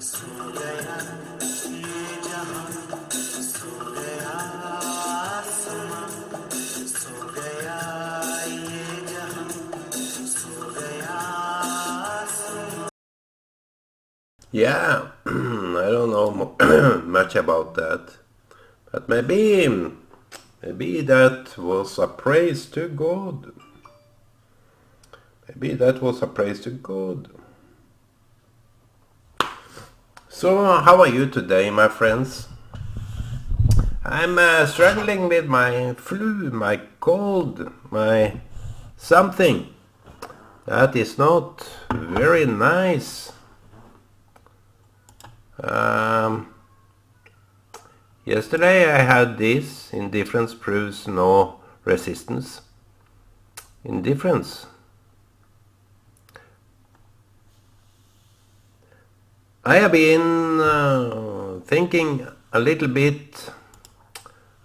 सो गया ये जहां सो गया आसमां सो गया ये जहां सो गया आसमां. Yeah, I don't know much about that, but maybe that was a praise to God. Maybe that was a praise to God. So, how are you today, my friends? I'm struggling with my flu, my cold, my something. That is not very nice. Yesterday I had this, indifference proves no resistance. Indifference. I have been thinking a little bit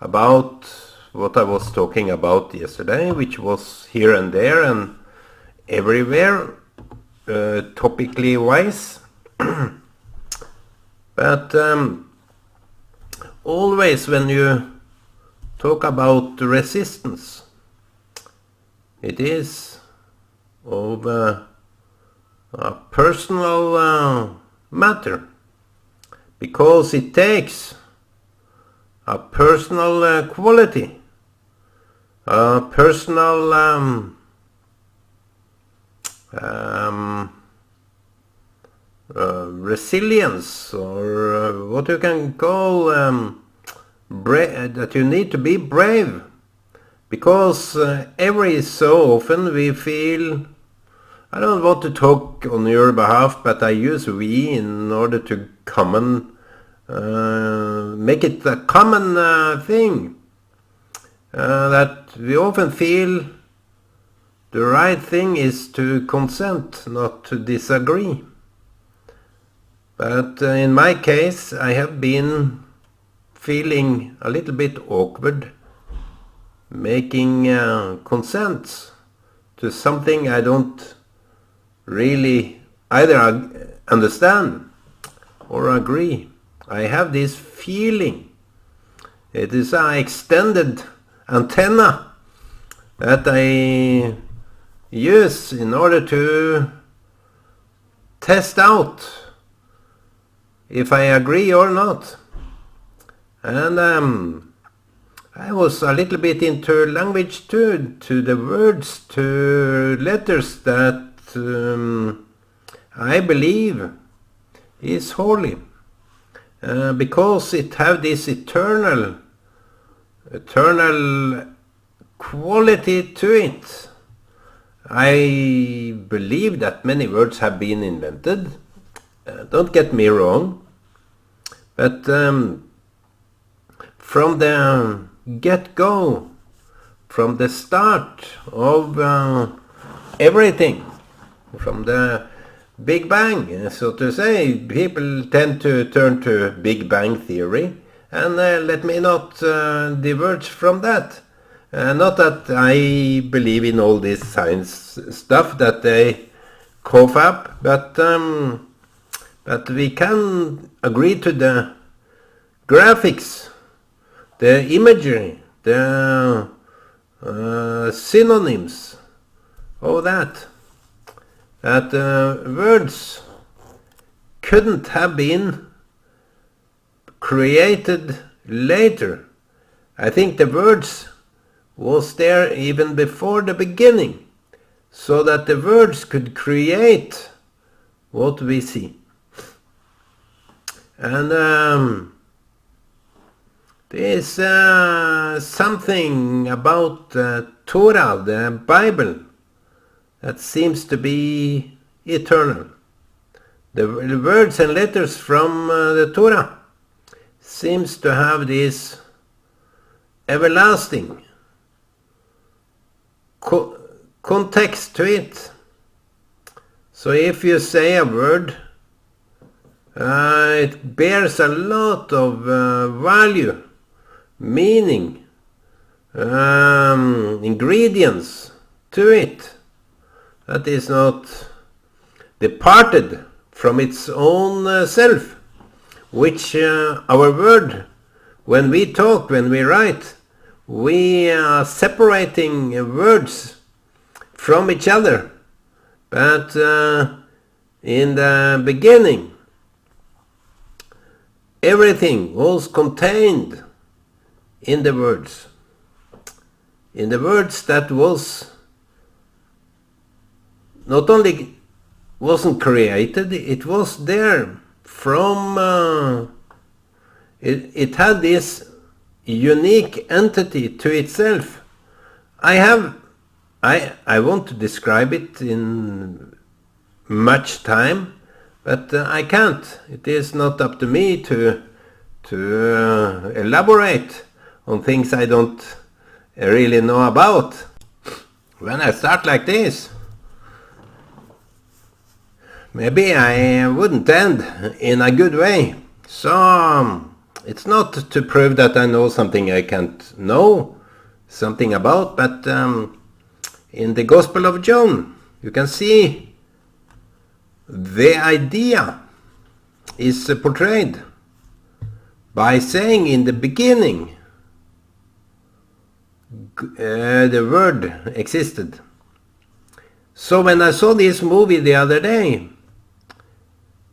about what I was talking about yesterday, which was here and there and everywhere, topically wise. But always when you talk about resistance, it is of a personal matter, because it takes a personal quality, a personal resilience, or what you can call that you need to be brave, because every so often we feel, I don't want to talk on your behalf, but I use we in order to make it a common thing, that we often feel the right thing is to consent, not to disagree. But in my case, I have been feeling a little bit awkward making consents to something I don't really either understand or agree. I have this feeling. It is an extended antenna that I use in order to test out if I agree or not. And I was a little bit into language too, to the words, to letters that I believe is holy, because it have this eternal quality to it. I believe that many words have been invented, don't get me wrong, but from the get-go, from the start of everything, from the Big Bang, so to say, people tend to turn to Big Bang theory, and let me not diverge from that. Not that I believe in all this science stuff that they cough up, but we can agree to the graphics, the imagery, the synonyms, all that words couldn't have been created later. I think the words was there even before the beginning, so that the words could create what we see. And there's something about Torah, the Bible, that seems to be eternal. The words and letters from the Torah seems to have this everlasting context to it. So if you say a word, it bears a lot of value, meaning, ingredients to it that is not departed from its own self, which our word, when we talk, when we write, we are separating words from each other. But in the beginning, everything was contained in the words. In the words that was not only wasn't created, it was there from, it had this unique entity to itself. I want to describe it in much time, but I can't. It is not up to me to elaborate on things I don't really know about. When I start like this, maybe I wouldn't end in a good way. So it's not to prove that I know something I can't know something about, but in the Gospel of John, you can see the idea is portrayed by saying in the beginning the Word existed. So when I saw this movie the other day,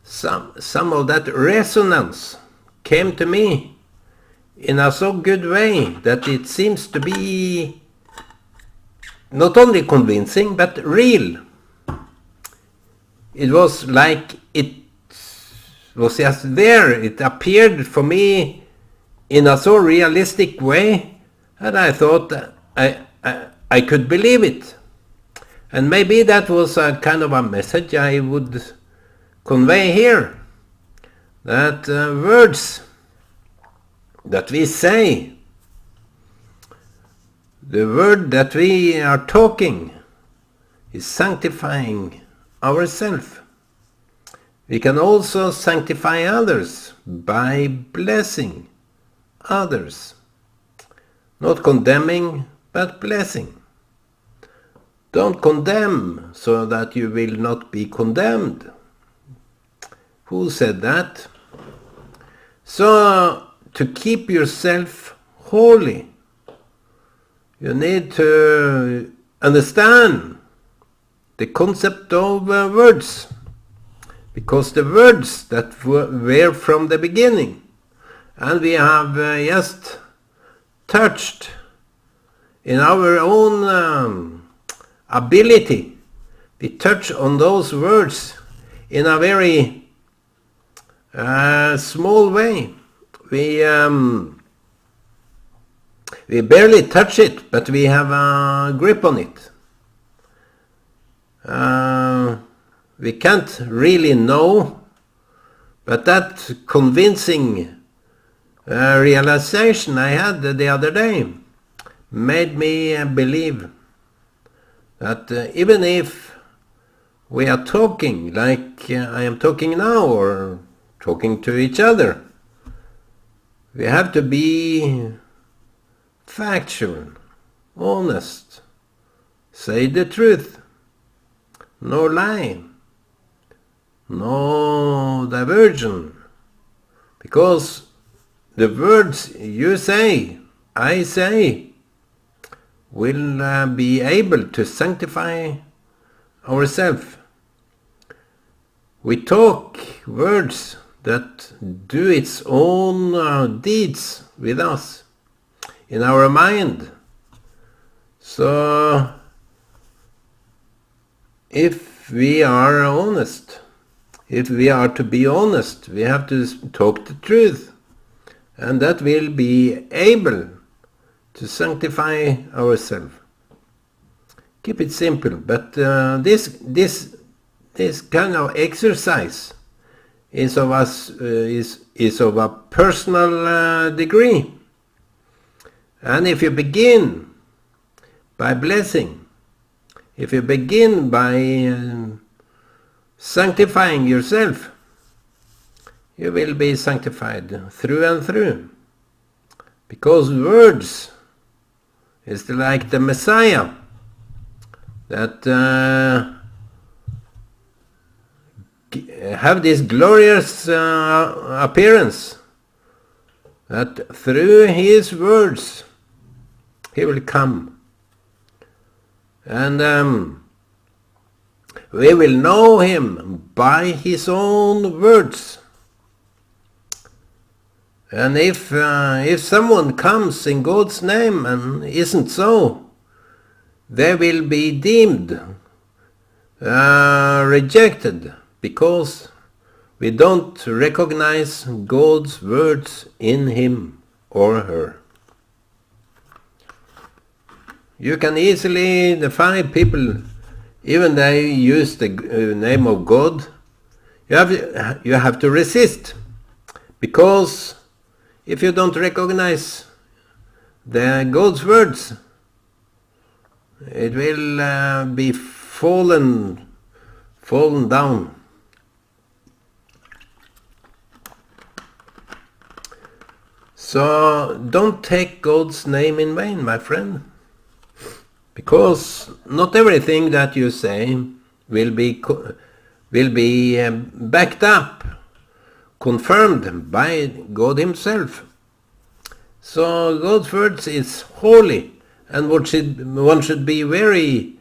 some of that resonance came to me in a so good way that it seems to be not only convincing but real. It was like it was just there. It appeared for me in a so realistic way that I thought I could believe it. And maybe that was a kind of a message I would convey here. That words that we say, the word that we are talking, is sanctifying ourselves. We can also sanctify others by blessing others. Not condemning, but blessing. Don't condemn so that you will not be condemned. Who said that? So, to keep yourself holy, you need to understand the concept of words. Because the words that were from the beginning, and we have just touched in our own ability, we touch on those words in a very small way. We barely touch it, but we have a grip on it. We can't really know, but that convincing realization I had the other day made me believe that even if we are talking like I am talking now, or talking to each other, we have to be factual, honest, say the truth, no lie, no diversion, because the words you say, I say, will be able to sanctify ourselves. We talk words that do its own deeds with us in our mind. So if we are honest, if we are to be honest, we have to talk the truth, and that will be able to sanctify ourselves. Keep it simple, but this kind of exercise is of us is of a personal degree. And if you begin by blessing, if you begin by sanctifying yourself, you will be sanctified through and through. Because words is like the Messiah that have this glorious appearance that through his words he will come. And we will know him by his own words. And if someone comes in God's name and isn't so, they will be deemed rejected, because we don't recognize God's words in him or her. You can easily define people, even they use the name of God. You have to resist, because if you don't recognize the God's words, it will be fallen down. So don't take God's name in vain, my friend, because not everything that you say will be backed up, confirmed by God himself. So God's words is holy, and one should be very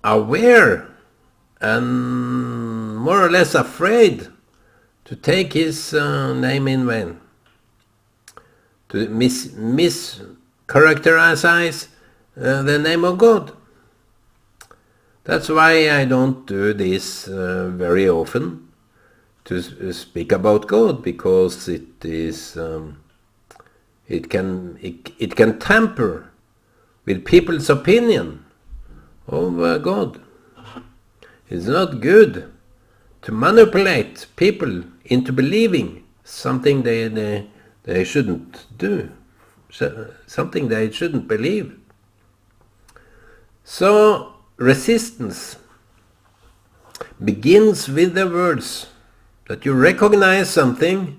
aware and more or less afraid to take his name in vain, to mischaracterize the name of God. That's why I don't do this very often, to speak about God, because it can tamper with people's opinion of God. It's not good to manipulate people into believing something they shouldn't do, something they shouldn't believe. So resistance begins with the words, that you recognize something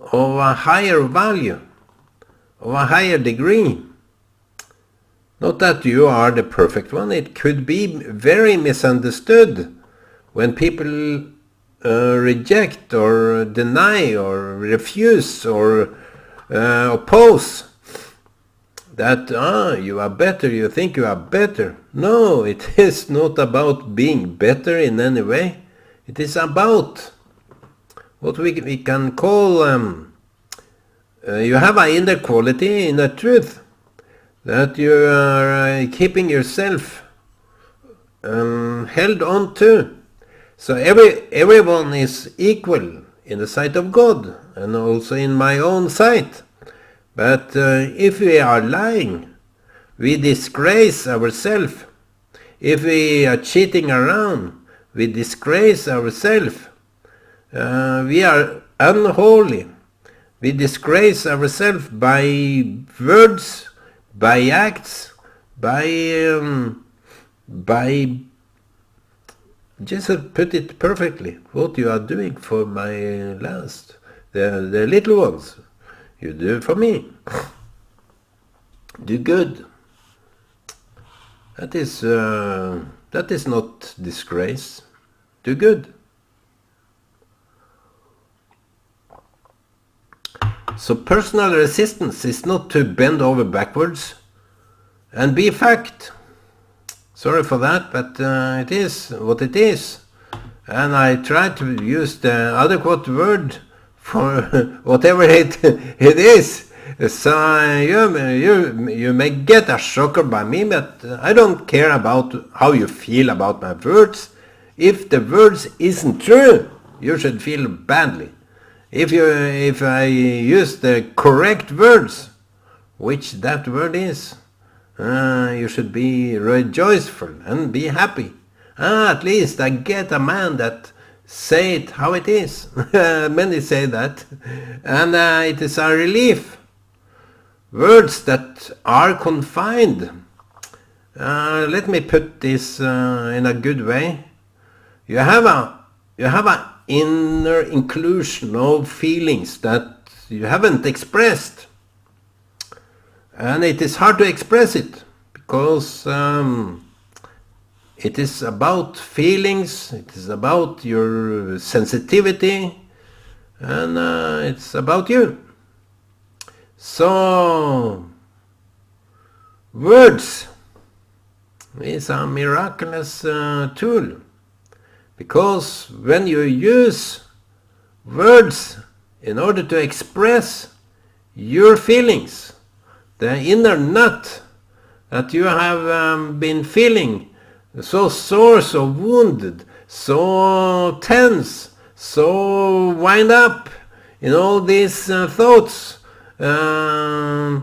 of a higher value, of a higher degree. Not that you are the perfect one. It could be very misunderstood when people reject or deny or refuse or oppose that you are better, you think you are better. No, it is not about being better in any way. It is about what we can call you have an inner quality, inner truth, that you are keeping yourself held on to. So everyone is equal in the sight of God, and also in my own sight. But if we are lying, we disgrace ourselves. If we are cheating around, we disgrace ourselves. We are unholy. We disgrace ourselves by words, by acts, by just put it perfectly, what you are doing for my last, the little ones, you do for me. Do good. That is not disgrace. Do good. So personal resistance is not to bend over backwards and be fact. Sorry for that, but it is what it is. And I try to use the adequate word for whatever it is. So you may get a shocker by me, but I don't care about how you feel about my words. If the words isn't true, you should feel badly. If I use the correct words, which that word is, you should be rejoiceful and be happy. At least I get a man that say it how it is. Many say that, and it is a relief. Words that are confined. Let me put this in a good way. You have a inner inclusion of feelings that you haven't expressed, and it is hard to express it because It is about feelings, it is about your sensitivity, and it's about you. So, words is a miraculous tool, because when you use words in order to express your feelings, the inner nut that you have been feeling, so sore, so wounded, so tense, so wind up in all these thoughts. My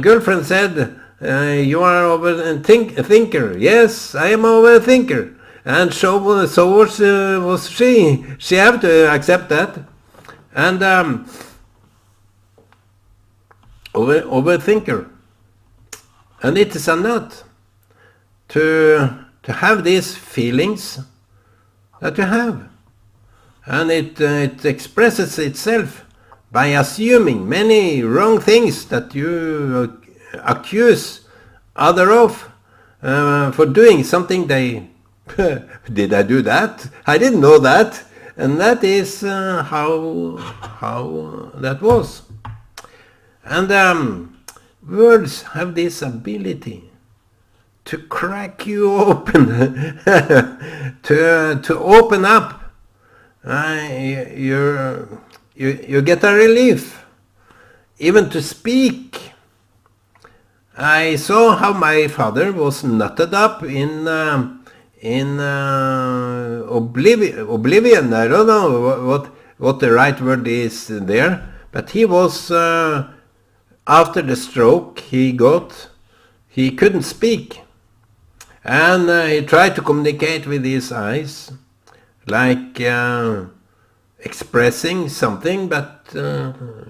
girlfriend said, you are a thinker. Yes, I am a overthinker. And so was she. She have to accept that. And overthinker. And it is a nut to have these feelings that you have. And it expresses itself by assuming many wrong things that you accuse other of for doing something they... Did I do that? I didn't know that. And that is how that was. And words have this ability to crack you open, to open up. You get a relief, even to speak. I saw how my father was knotted up in oblivion. I don't know what the right word is there, but he was after the stroke he couldn't speak, and he tried to communicate with his eyes, like expressing something, but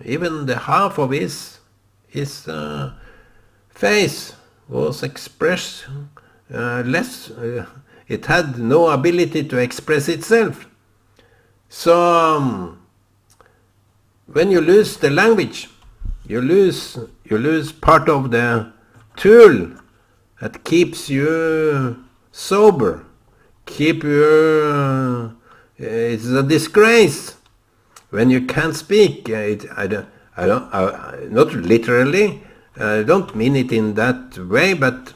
even the half of his face was expressed less. It had no ability to express itself. So when you lose the language, you lose part of the tool that keeps you sober, keep you... it's a disgrace when you can't speak. Not literally, I don't mean it in that way, but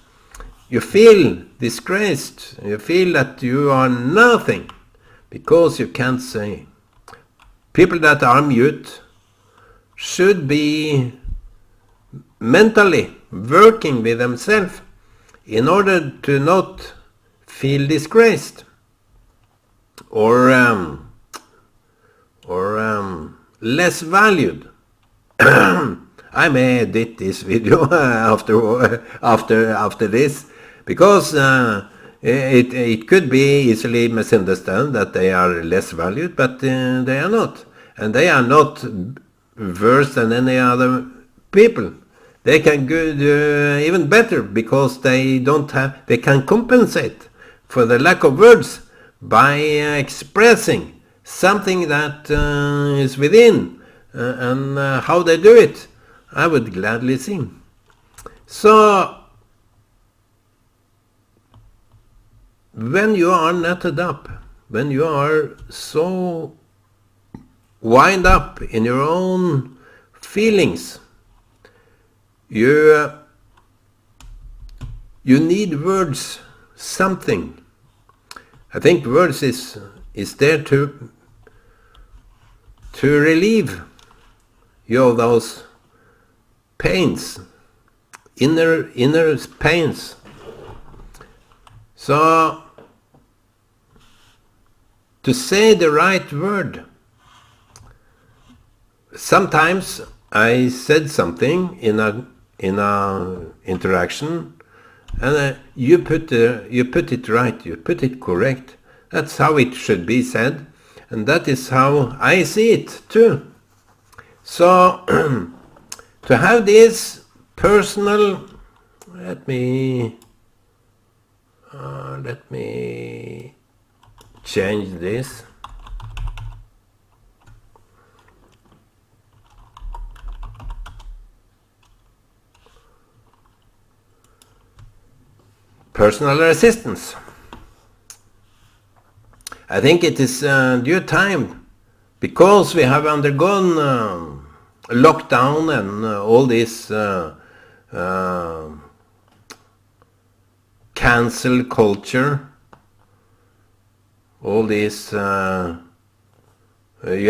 you feel disgraced. You feel that you are nothing because you can't say. People that are mute should be mentally working with themselves in order to not feel disgraced or less valued. I may edit this video after this, because it could be easily misunderstood that they are less valued, but they are not, and they are not worse than any other people. They can do even better, because they can compensate for the lack of words by expressing something that is within, and how they do it, I would gladly see. So, when you are knotted up, when you are so wind up in your own feelings, you need words, something. I think words is there to relieve you of those pains, inner pains. So, to say the right word. Sometimes I said something in a interaction, and you put it right, you put it correct. That's how it should be said, and that is how I see it too. So to have this personal, let me change this. personal assistance. I think it is due time, because we have undergone lockdown and all this cancel culture, all this, you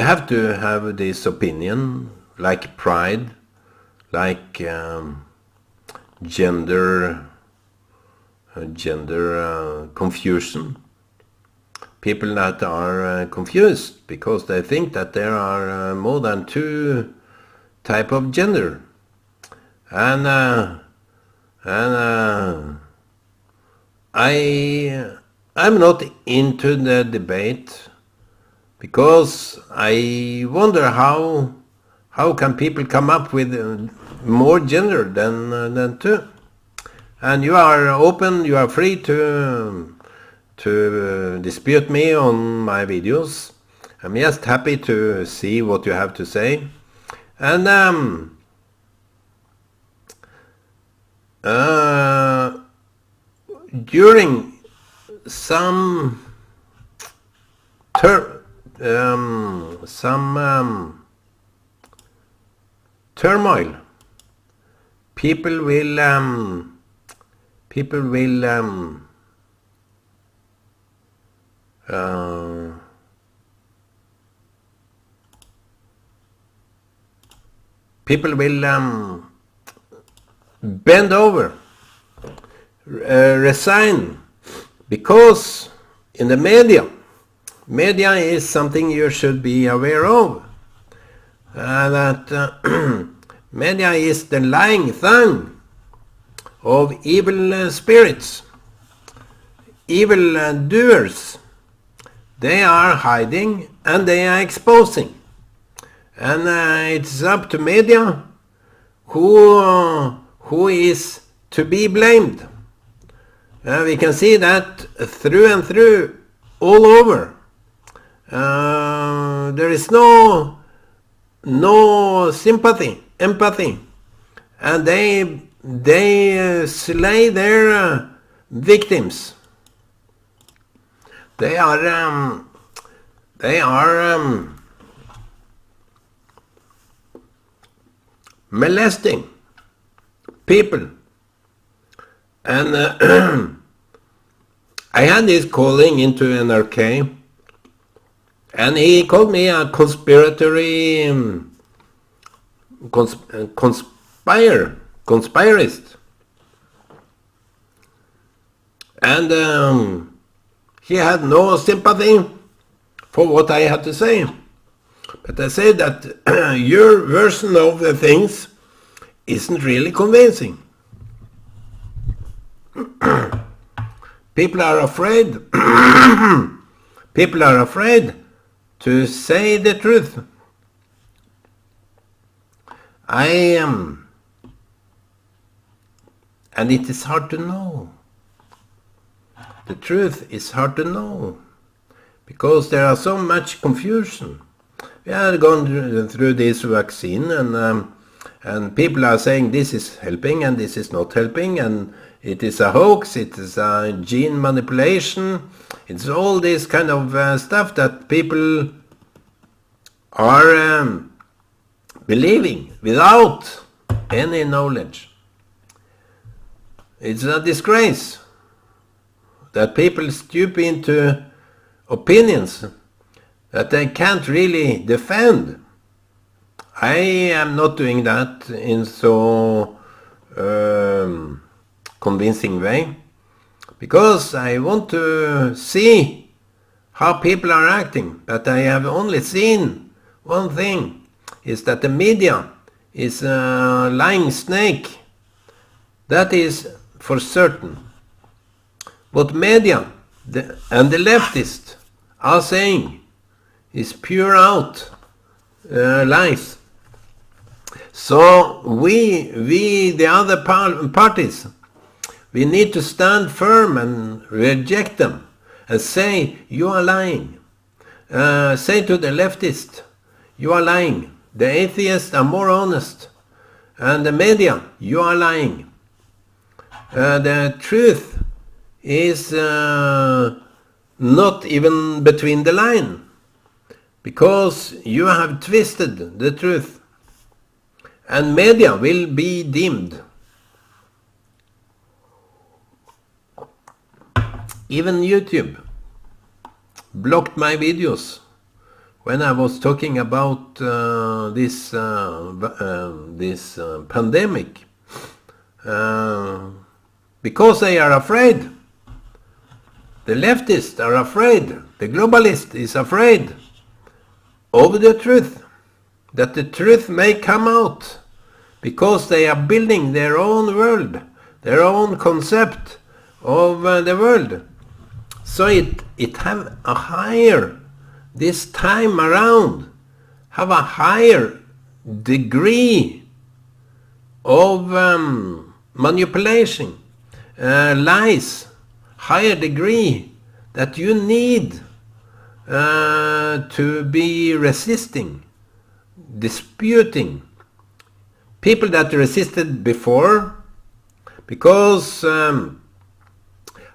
have to have this opinion, like pride, like gender confusion. People that are confused because they think that there are more than two type of gender, and I'm not into the debate, because I wonder how can people come up with more gender than two. And you are open, you are free to dispute me on my videos. I'm just happy to see what you have to say. And during some turmoil, people will bend over, resign, because in the media is something you should be aware of, that media is the lying tongue of evil spirits, evil doers. They are hiding and they are exposing, and it's up to media who is to be blamed. We can see that through and through, all over. There is no sympathy, empathy, and they slay their victims. They are molesting people. And I had this calling into NRK, and he called me a conspiratory conspirist. And he had no sympathy for what I had to say. But I said that your version of the things isn't really convincing. People are afraid. People are afraid to say the truth. I am, and it is hard to know. The truth is hard to know, because there are so much confusion. We are going through this vaccine, and people are saying this is helping and this is not helping, and it is a hoax, it is a gene manipulation. It's all this kind of stuff that people are believing without any knowledge. It's a disgrace that people stoop into opinions that they can't really defend. I am not doing that in so convincing way, because I want to see how people are acting. But I have only seen one thing, is that the media is a lying snake. That is for certain. What media and the leftists are saying is pure out lies. So we the other parties, we need to stand firm and reject them and say, you are lying. Say to the leftist, you are lying. The atheists are more honest. And the media, you are lying. The truth is not even between the line, because you have twisted the truth, and media will be dimmed. Even YouTube blocked my videos when I was talking about this pandemic, because they are afraid. The leftists are afraid. The globalist is afraid of the truth, that the truth may come out, because they are building their own world, their own concept of the world. So it have a higher, this time around, have a higher degree of manipulation, lies, higher degree that you need to be resisting, disputing. People that resisted before, because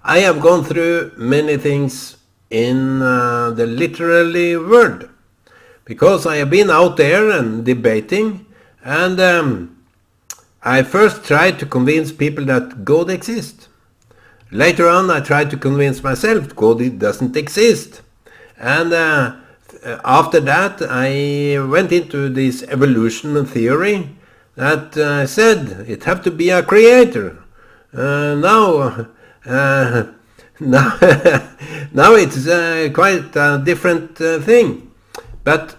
I have gone through many things in the literary world, because I have been out there and debating, and I first tried to convince people that God exists. Later on I tried to convince myself God doesn't exist. And after that I went into this evolution theory that said it have to be a creator. Now it's quite a different thing. But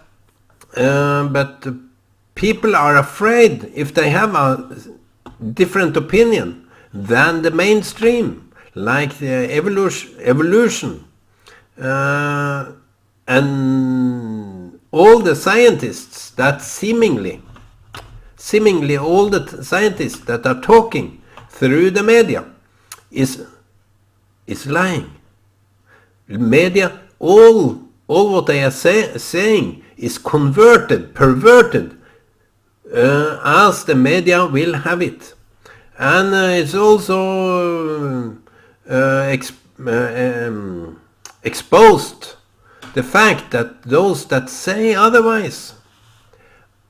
people are afraid if they have a different opinion than the mainstream, like the evolution. And all the scientists that seemingly all the scientists that are talking through the media is lying. Media, all what they are saying is perverted, as the media will have it. And it's also exposed the fact that those that say otherwise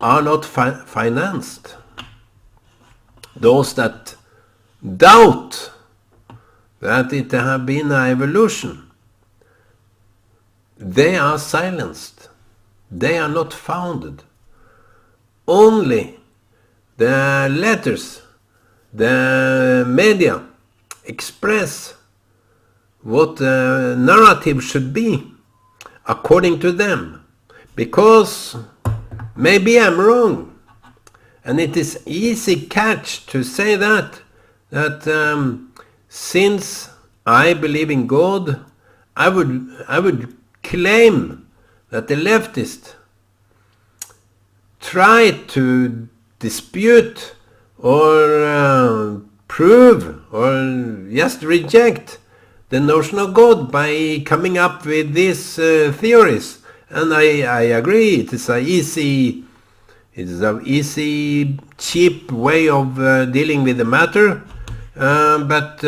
are not financed. Those that doubt that it have been an evolution, they are silenced. They are not founded. Only the letters, the media express what the narrative should be according to them, because maybe I'm wrong, and it is easy catch to say that since I believe in God, I would claim that the leftists try to dispute or prove or just reject the notion of God by coming up with these theories. And I agree, it is a easy, cheap way of dealing with the matter, but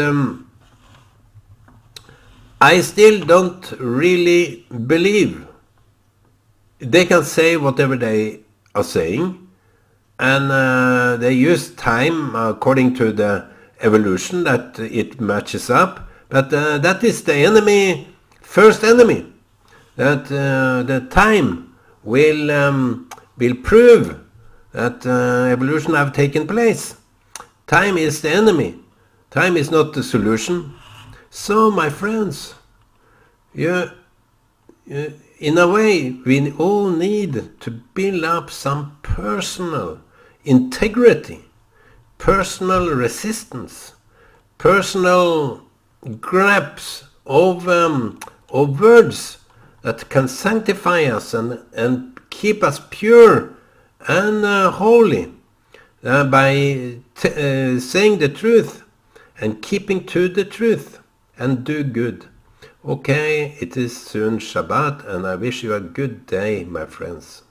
I still don't really believe. They can say whatever they are saying, and they use time according to the evolution that it matches up. But that is the first enemy. That the time will prove that evolution have taken place. Time is the enemy. Time is not the solution. So, my friends, in a way, we all need to build up some personal integrity, personal resistance, personal grasp of words that can sanctify us and keep us pure and holy by saying the truth and keeping to the truth and do good. Okay, it is soon Shabbat, and I wish you a good day, my friends.